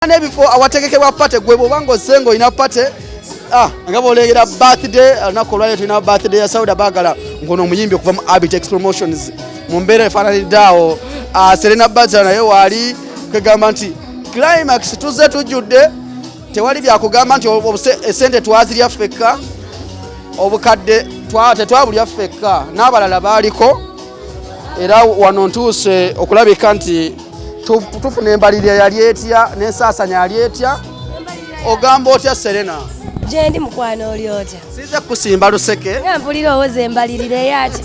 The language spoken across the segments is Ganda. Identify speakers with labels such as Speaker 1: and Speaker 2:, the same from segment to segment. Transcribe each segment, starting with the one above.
Speaker 1: Before awategekebwa pate gwe bobango sengo ina pate nga bolegera birthday nakolwayo tuna birthday ya Sauda Bagala ngono muyimbi okuva mu Abitex Promotions mu mbere efananiddawo Serena Baza naye wali kagamba nti climax tuze tujudde tewali byakugamba nti esente twazirya fekka obukadde tetwabulya fekka n'abalala baaliko era wano ntuuse okulabika nti tufuna embalirira yali etya n'ensaasanya yali etya ogamba otya Serena?
Speaker 2: Je ndi mukwano oli otya?
Speaker 1: Size kusimba luseke
Speaker 2: mpulira oweze embalirira yaki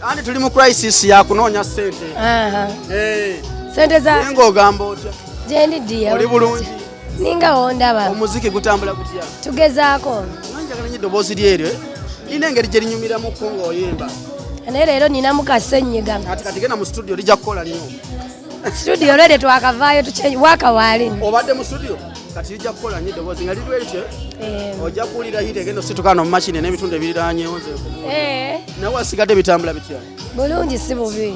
Speaker 1: andi tuli mu crisis ya kunoonya sente.
Speaker 2: Sente za
Speaker 1: ngo ogamba otya?
Speaker 2: Je ndi dia
Speaker 1: oli bulungi
Speaker 2: ninga wondaba
Speaker 1: omuziki gutambula gutya
Speaker 2: tugezaako
Speaker 1: nanjagala nnyo eddoboozi lyeryo ina engeri gye linyumiramu nga oyimba
Speaker 2: naye leero nina mukasenyiga
Speaker 1: kati genda mu studio lijja kukola lino
Speaker 2: studio lede twakavaayo waka wali
Speaker 1: obadde mu studio kati lijja kukola nnyo eddoboozi nga lirwe lityo ojja kuwulira hit egenda ositukano mu mashini n'ebitundu ebiriranyewo nawe wasigadde bitambula bitya?
Speaker 2: bulungi si bubi.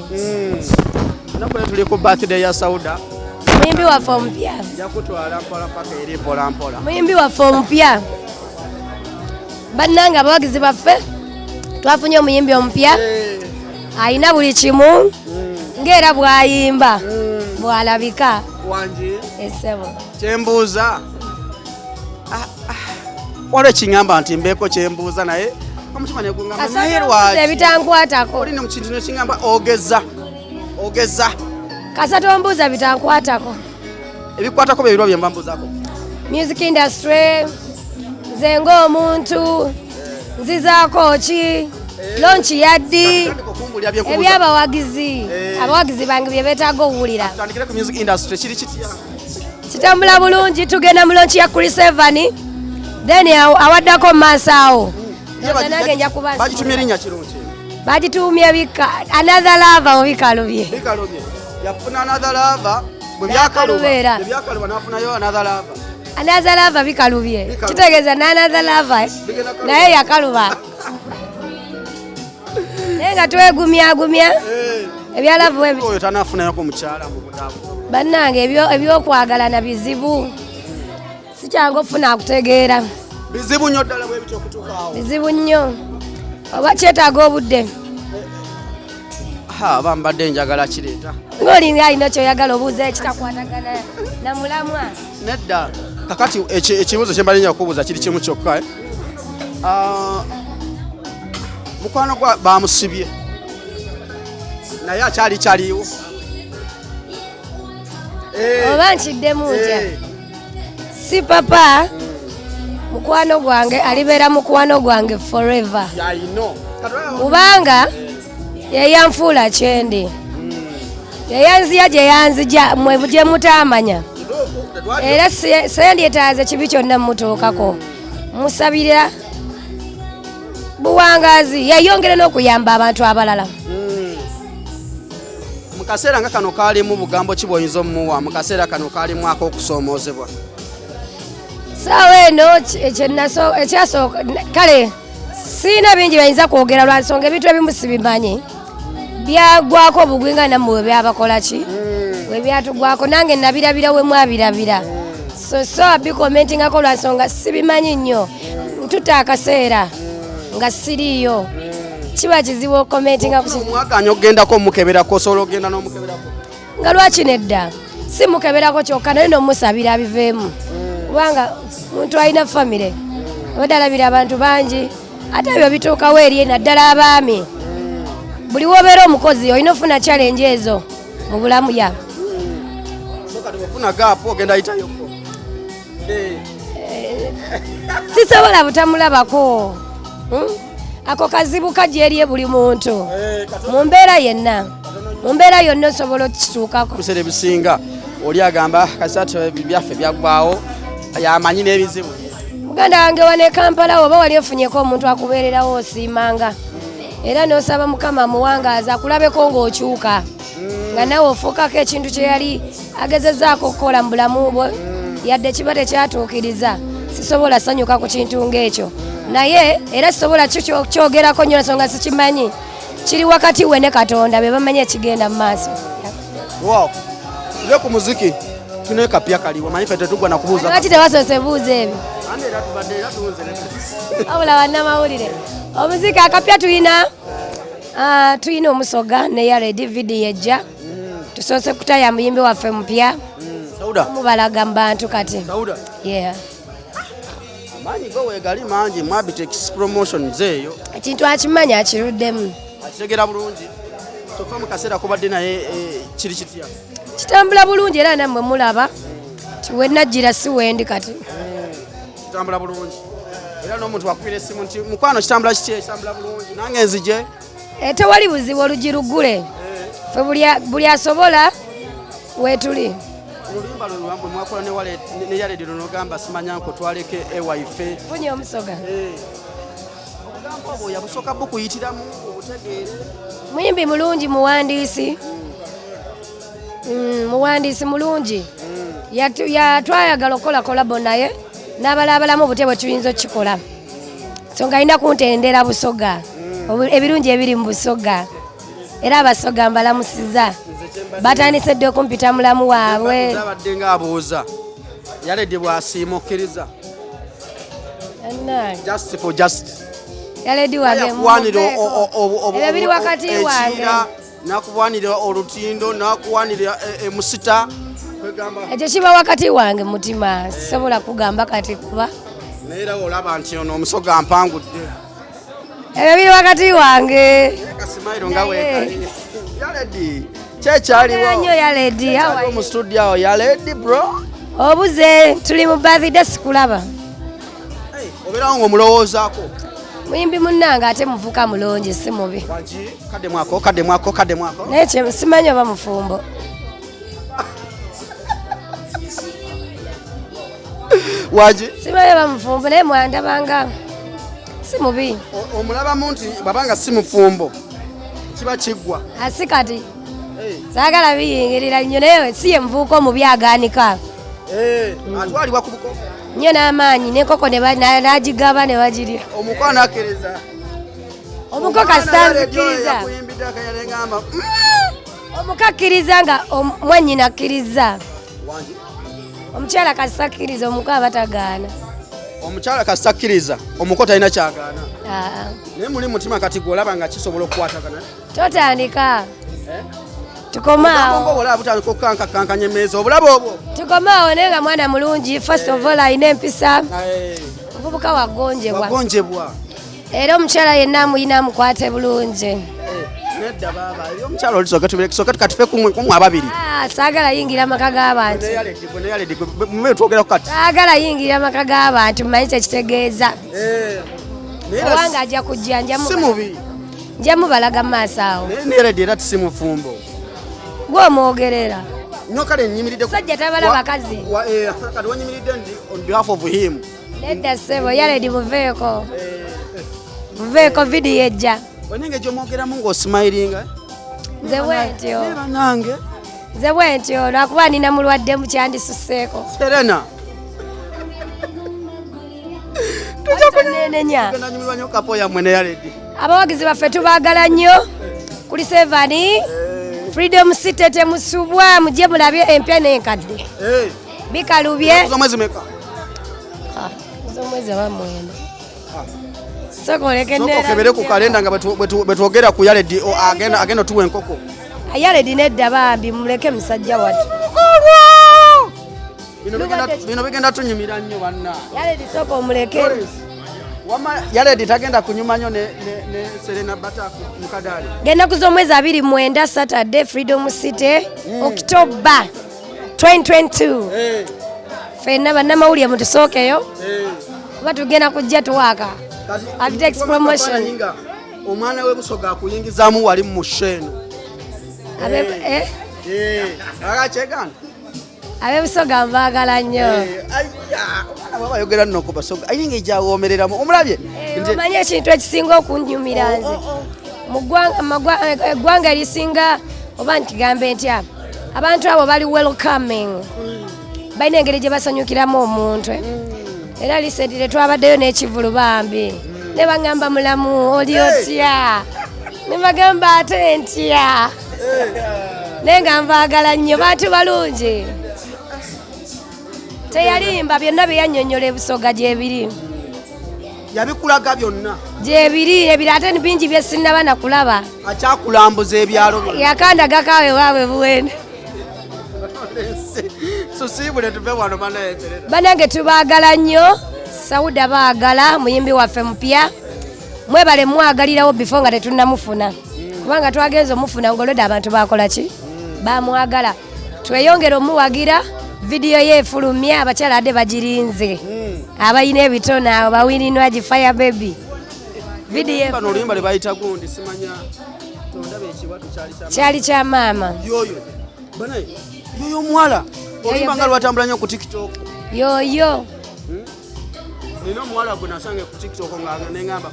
Speaker 1: Nakuba tuli ku birthday ya Sauda
Speaker 2: muyimbi waffe omupya
Speaker 1: yakutwala mpola paka eri mpola mpola
Speaker 2: muyimbi waffe omupya bannanga abawagizi baffe twafunye omuyimbi omupya ayina buli kimu ng'era bw'ayimba bw'alabika
Speaker 1: wangi
Speaker 2: essebo
Speaker 1: kyembuuza waliwo ekiŋŋamba nti mbeeko kyembuuza naye omutima negungamba naye lwaki
Speaker 2: ebitankwatako
Speaker 1: olina mu kintu nekiŋŋamba ogeza
Speaker 2: kasatu ombuuza bitankwatako
Speaker 1: ebikwatako bye birwa bye mba mbuuzaako
Speaker 2: music industry nze ng'omuntu nzizaako ki lonchi yaddi ebyabawagizi abawagizi bange bye beetaaga owulira
Speaker 1: tutandikire ku music industry kiri kitya
Speaker 2: kitambula bulungi tugenda mu lonchi ya Chris Evan then awaddako mu maaso awo nange nja kuba
Speaker 1: bagitumye erinnya kirungi
Speaker 2: bagituumye another lava mu bikalu bye
Speaker 1: yafuna another lava bwe byakaluba nafunayo another lava
Speaker 2: another lava bikalu bye kitegeeza n'another lava naye yakaluba naye nga twegumyagumya ebyalavu
Speaker 1: oyo tanafunayo ku mukyala mu butabu
Speaker 2: bannange ebyokwagalana bizibu si kyangu ofuna akutegeera
Speaker 1: bizibu nnyo ddala bwe bityo okutuukaawo
Speaker 2: bizibu nnyo oba kyetaaga obudde
Speaker 1: bambadde njagala kireeta
Speaker 2: ng'olinga alina kyoyagala obuuza ekitakwatagana na mulamwa
Speaker 1: nedda kakati ekibuuzo kye mbalinya okubuuza kiri kimu kyokka mukwano gwa bamusibye naye akyaliwo
Speaker 2: oba nkiddemu ntya Sipapa mukwano gwange alibeera mukwano gwange forever kubanga yeyanfuula kyende yeyanziya gye yanzija mwe gye mutamanya era sendyetaaze kibi kyonna mutuukako musabira buwangazi yeyongere n'okuyamba abantu abalala
Speaker 1: mu kaseera nga kano kaalimu bugambo ki bw'oyinza omumuwa mu kaseera kano kaalimu ak'okusoomoozebwa
Speaker 2: saawa eno ekyasooka kale siina bingi bayinza kwogera lwa nsonga ebintu ebimu sibimanyi byagwako obugwi nga nammwe we byabakola ki we byatugwako nange nabirabira we mwabirabira so abikomentingako lwa nsonga sibimanyi nnyo ntuta akaseera nga siriiyo kiba kizibu okomentinga
Speaker 1: mwaganya okugendako omukeberako osobola okugenda n'omukeberako
Speaker 2: nga lwaki nedda si mukeberako kyokka naye n'omusabira abiveemu kubanga muntu alina famire abadde alabira abantu bangi ate ebyo bituukawo eri naddala abaami buli wobeera omukozi olina ofuna challenge ezo mu bulamu ya sisobola butamulabako ako kazibu kajja eri buli muntu mu mbeera yonna osobola okituukako
Speaker 1: biseera ebisinga oli agamba kasatu byaffe byaggwawo yamanyi n'ebizibu
Speaker 2: muganda wange wane Kampala oba wali ofunyeko omuntu akubeererawo osiimanga era n'osaba Mukama muwangaaza akulabeko ng'okyuka nga nawe ofuukako ekintu kye yali agezezzaako okukola mu bulamu bwe yadde kiba tekyatuukiriza sisobola sanyuka ku kintu ng'ekyo naye era sisobola kyogerako nnyo nsonga sikimanyi kiri wakati we ne Katonda be bamanyi ekigenda mu maaso
Speaker 1: ku muziki Tune kapya kaliwa manyi fete tugwa na kubuuza.
Speaker 2: Lwaki tewasose buuza ebyo?
Speaker 1: Ande era tubadde era tuwunze ne.
Speaker 2: Abula bannamawulire. Omuzika akapya tulina omusoga ne Yaledi video ejja. Tusoose kutaya muyimbi waffe mupya.
Speaker 1: Sauda.
Speaker 2: Mubalaga mu bantu kati.
Speaker 1: Sauda.
Speaker 2: Yeah.
Speaker 1: Manyi go wegali mangi mu Abitex promotion zeeyo.
Speaker 2: Ekintu akimanya akiruddemu.
Speaker 1: Akitegera bulungi. Sofa mu kaseera kubadde naye kiri kitya.
Speaker 2: Kitambula bulungi era nammwe mulaba. Tiwenajjira si wendi kati.
Speaker 1: Kitambula bulungi. Era n'omuntu wakwira essimu nti mukwano kitambula kitambula bulungi. Nange nzije.
Speaker 2: Tewali buzibu olugi luggule. Ffe buli asobola weetuli.
Speaker 1: Oluyimba lwambwe mwakola ne Yaledi n'ogamba simanya nko twaleke ewaife.
Speaker 2: Funye omusoga.
Speaker 1: Obugamba obwo yabusooka bukuyitiramu obutegeere.
Speaker 2: Muyimbi mulungi muwandiisi. Muwandiisi mulungi. Twayagala okukola kolabo naye n'abalabalamu obutya bwe tuyinza okukikola. So ng'alina kuntendera busoga. Ebirungi ebiri mu busoga. Era abasoga mbalamusiza. Batandise dde okumpita mulamu waabwe.
Speaker 1: Zabadde ng'abuuza. Yaledi bw'asiima okkiriza. Just for just.
Speaker 2: Yaledi wange ebyo biri wakati wange.
Speaker 1: Nakuwanirira olutindo, nakuwanirira emusita.
Speaker 2: Ekyo kiba wakati wange mutima. Sobola kugamba kati kuba.
Speaker 1: Neera olaba nti ono omusoga mpangudde.
Speaker 2: Ebyo biri wakati wange.
Speaker 1: Kasimairo nga weekali. Yaledi. Chekyaliwo.
Speaker 2: Nnyo Yaledi.
Speaker 1: Hawa mu studio awo Yaledi bro.
Speaker 2: Obuze tuli mu birthday sikulaba.
Speaker 1: Obeerawo ng'omulowoozaako.
Speaker 2: Muyimbi munnange ate muvuka mulungi si mubi.
Speaker 1: Wagi kadde mwako.
Speaker 2: Naye kye simanyi oba mufumbo.
Speaker 1: Wagi.
Speaker 2: Simanyi oba mufumbo naye mwandabanga si mubi.
Speaker 1: Omulabamu nti babanga si mufumbo. Kiba kiggwa.
Speaker 2: Asi kati. Saagala biyingirira nnyo naye si ye muvuuka omubi agaanika.
Speaker 1: Atwalibwa ku buko.
Speaker 2: Nnyo n'amaanyi n'enkoko n'agigaba ne bagirya.
Speaker 1: Omukwano akkiriza.
Speaker 2: Omuko kasanzikiriza. Omuko akkiriza nga mwannyina akkiriza. Omukyala kasakkiriza omuko aba tagaana.
Speaker 1: Omukyala kasakkiriza omuko talina kyagaana. Naye muli mutima kati gw'olaba nga kisobola okukwatagana.
Speaker 2: Totandika. Tukomaawo.
Speaker 1: Olaba butandika okukankakankanya emmeeza obulaba obwo.
Speaker 2: Tukomaawo naye nga mwana mulungi first of all alina empisa. Omuvubuka wagonjebwa. Era omukyala yenna amuyina amukwate bulungi.
Speaker 1: Nedda baaba eri omukyala oli soka tukatife kumwe ababiri.
Speaker 2: Saagala yingira amaka g'abantu.
Speaker 1: Twogera ku kati.
Speaker 2: Saagala yingira amaka g'abantu mmanyi kyekitegeeza. Owanga ajja kujja nja mubalaga mu maaso awo.
Speaker 1: Naye Yaledi era si mufumbo.
Speaker 2: Gw'omwogerera.
Speaker 1: No kale nnyimiridde.
Speaker 2: Sajja tabala bakazi.
Speaker 1: Kati wanyimiridde ndi on behalf of him.
Speaker 2: Nedda ssebo Yaledi muveeko. Muveeko video ejja.
Speaker 1: Wanenge gy'omwogeramu ng'osimayiringa.
Speaker 2: Nze bwentyo.
Speaker 1: Nange.
Speaker 2: Nze bwentyo lwakuba nina mulwadde mu kyandisuseeko.
Speaker 1: Serena.
Speaker 2: Tujakunenenya.
Speaker 1: Nyumirwa nnyo kapo yammwe ne Yaledi.
Speaker 2: Abawagizi baffe tubaagala nnyo. Kuli Sevani. Freedom City temusubwa mujje mulabye empya n'enkadde. Bikalubye.
Speaker 1: Z'omwezi meka?
Speaker 2: Z'omwezi aba mwenda. Sokoleke
Speaker 1: nera. Sokokebere ku kalenda nga betwogera ku Yaledi agenda tuwa enkoko.
Speaker 2: Yaledi nedda bambi muleke musajja wattu.
Speaker 1: Bino bigenda tunyumira nnyo banna.
Speaker 2: Yaledi soko omuleke.
Speaker 1: Yaledi tagenda kunyuma nnyo ne Serena Bataku mukadali.
Speaker 2: Genda kuz'omwezi 29 Saturday Freedom City October 2022. Fenna bannamawulire mutusookeyo. Kuba tugenda kujja tuwaaka. Abitex promotion.
Speaker 1: Omwana we Busoga akuyingizaamu wali mu sheno. Agachegana.
Speaker 2: Abe Busoga mbaagala nnyo.
Speaker 1: Bayogera nno ku Busoga. Ayinga ejawoomereramu. Omulabye?
Speaker 2: Omanyi ekintu ekisinga okunnyumira nze. Mu ggwanga erisinga oba nkigambe ntya. Abantu abo bali welcoming. Balina engeri gye basanyukiramu omuntu. Era lisentire twabaddeyo n'ekivulu bambi. Ne baŋŋamba mulamu oli otya. Ne bagamba ate ntya. Naye nga mbaagala nnyo bantu balungi. teyalimba byonna byeyannyonnyola ebusoga gyebiri
Speaker 1: yabikulaga byonna
Speaker 2: gyebiri ebiri ate ni bingi bye sinnaba na kulaba
Speaker 1: akyakulambuza ebyalo byonna
Speaker 2: yakandagakaawe waabwe buwene
Speaker 1: susibule tuve wano banayeterera
Speaker 2: banange tubaagala nnyo Sauda baagala muyimbi waffe mupya mwebale mwagalirawo before nga tetunnamufuna kubanga twagenza omufuna ngolode abantu bakola ki bamwagala tweyongera omuwagira vidiyo yeefulumya abakyala adde bagirinze abayina ebitono abo bawininwagi fire baby
Speaker 1: bano oluyimba lwe bayita gundi simanya tondaba ekiwatu
Speaker 2: kyali kya maama
Speaker 1: yoyo banaye yoyo omuwala oluyimba nga lwatambula nnyo ku tiktok
Speaker 2: yoyo
Speaker 1: nina omuwala gwe nasange ku tiktok nga neŋŋamba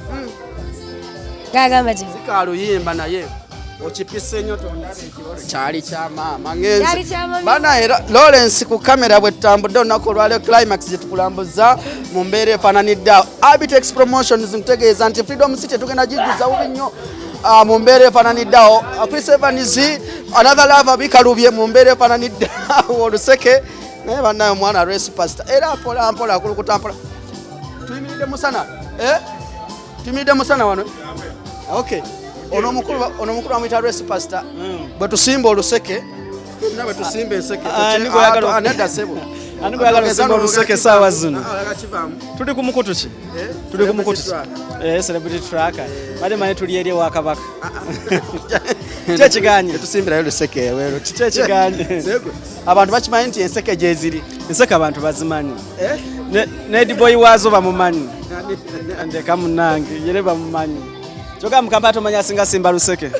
Speaker 2: gagamba ki
Speaker 1: sikaluyimba naye okipise nnyo tondaba ekiwatu kyali kya maama
Speaker 2: Kyali kya mami.
Speaker 1: banaye Lawrence ku kamera bwe tutambudde olunaku olwaleero climax gye tukulambuza mu mbeera efaananidde awo Abitex Promotions nkutegeeza nti Freedom City tugenda gijjuza bubi nnyo mu mbeera efaananidde awo Chris Evans another lava bikalubye mu mbeera efaananidde awo oluseke naye bannaye omwana Lwa Sipapa era mpola mpola akulukuta mpola tuyimiridde musana tuyimiridde musana wano okay ono mukulu amuyita Lwa Sipapa bwe tusimba oluseke nawe tusimba enseke anedda sebo
Speaker 3: ani gwagala kusimba oluseke saawa zino tuli ku mukutu ki tuli ku mukutu celebrity tracker bade manye tuli eri wa kabaka kyekiganye
Speaker 1: tusimbirayo luseke ewero
Speaker 3: kyekiganye
Speaker 1: abantu bakimanyi nti enseke gyeziri
Speaker 3: enseke abantu bazimanyi nediboyi waazo bamumanyi ndeka munange yere bamumanyi kyoga mukamba atomanya asinga simba luseke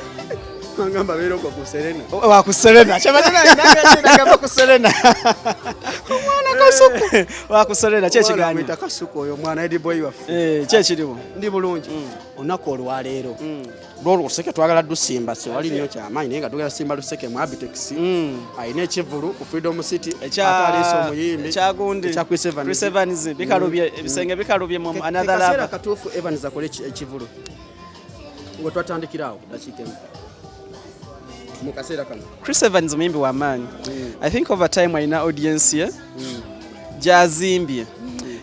Speaker 1: ngamba bero kwa kuserena
Speaker 3: wakuserena chama kuserena
Speaker 1: mwana kasuku
Speaker 3: wakuserena kyekiganye
Speaker 1: mita kasuku oyo mwana edi boy wafe
Speaker 3: kyekiriwo
Speaker 1: ndi bulungi onako olwaleero lolo luseke twagala dusimba so wali nnyo kyamaanyi naye nga tugenda simba luseke mu Abitex ayina ekivulu ku Freedom City ataliiso omuyimbi
Speaker 3: ekyagundi
Speaker 1: ekya
Speaker 3: Chris Evans bikalubye ebisenge bikalubye mu another lava
Speaker 1: kaseera katuufu Evans akole ekivulu we twatandikirawo dakiikemu mukasera kano
Speaker 3: Chris Evans muyimbi wa maanyi I think over time alina audience ye gyazimbye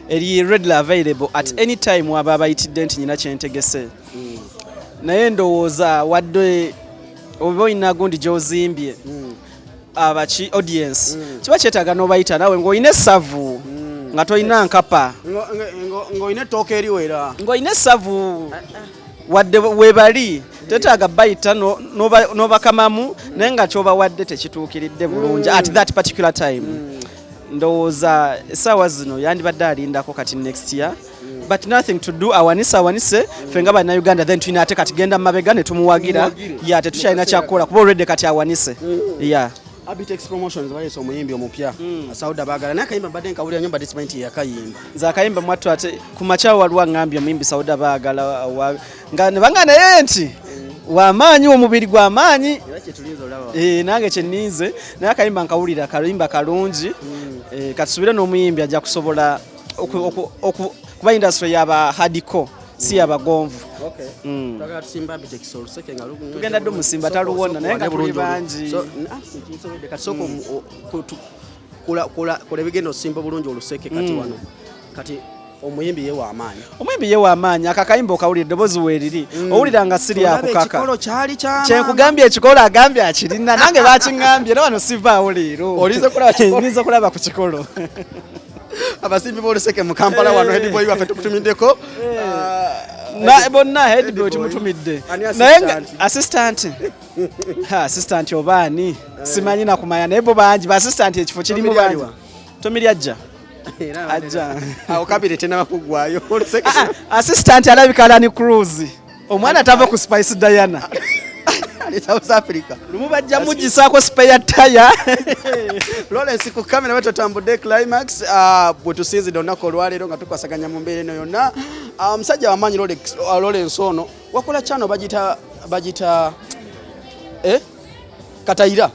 Speaker 3: eri readily available at any time waba abayitidde nti nyina kyentegese naye ndowooza wadde oba olina gundi gy'ozimbye abaki audience kiba kyetaaga n'obayita nawe ng'olina essavu nga tolina nkapa
Speaker 1: ng'olina ettooka eriwera
Speaker 3: ng'olina essavu wadde webali tetaaga bayita n'obakamamu naye nga kyobawadde tekituukiridde bulungi at that particular time ndowooza essaawa zino yandibadde alindako kati next year but nothing to do awanise ffe nga bannayuganda then tulina ate kati genda mu mabega ne tumuwagira ya tetukyalina kyakukola kuba olwedde kati awanise ya
Speaker 1: Abitex Promotions bayesa omuyimbi omupya Sauda baagala naye akayimba mbadde nkawulira nnyo mbadde simanyi nti yakayimba
Speaker 3: nze akayimba mwattu ate ku makyawo waliwo aŋŋambye omuyimbi Sauda baagala nga ne banga naye nti wamaanyi omubiri gwamaanyi nange kyeninze naye akayimba nkawulira kayimba kalungi katusubire n'omuyimbi ajja kusobola kuba industry yaba hardcore si abagonvu tugenda ddu musimba taluwona naye nga tuli bangi
Speaker 1: kola bigenda osimba bulungi oluseke kati wano kati omuyimbi ye
Speaker 3: w'amaanyi akakayimba okawulira eddoboozi weeriri owulira nga siri akukaka kyenkugambye ekikolo agambye akirina nange bakiŋŋambye era wano sivaawo leero oyinza kulaba ku kikolo
Speaker 1: abasimbi b'oluseke mu Kampala wano Headboy waffe tukutumiddeko
Speaker 3: bonna Headboy tumutumidde naye nga assistant obaani simanyi nakumanya naye bo bangi baassistant ekifo kirimu bangi Tomiri ajja
Speaker 1: awo kabiri tenaba kugwayo
Speaker 3: assistant alabika Alani Cruz omwana tava ku Spice Diana
Speaker 1: South Africa
Speaker 3: lumu bajja mugisaako spare tire
Speaker 1: Lawrence ku kamera wetu tambudde climax bwe tusinzidde olunaku olwaleero nga tukwasaganya mu mbeera eno yonna omusajja wamanyi Lawrence ono wakola channel bagita Katayira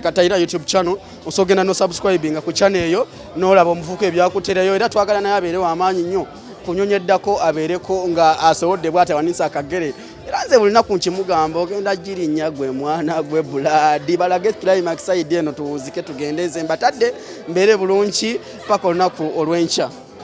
Speaker 1: Katayira YouTube channel osogenda no subscribing ku channel eyo n'olaba omuvuko ebyakutereyo era twagala naye abeere w'amaanyi nnyo kunyonyeddako abeereko nga asobodde bw'atawanisa akagere era nze buli lunaku nkimugamba ogenda girinnya gwe mwana gwe buladi balage climax side eno tuwuzike tugende nze mbatadde mbeere bulungi paka olunaku olw'enkya.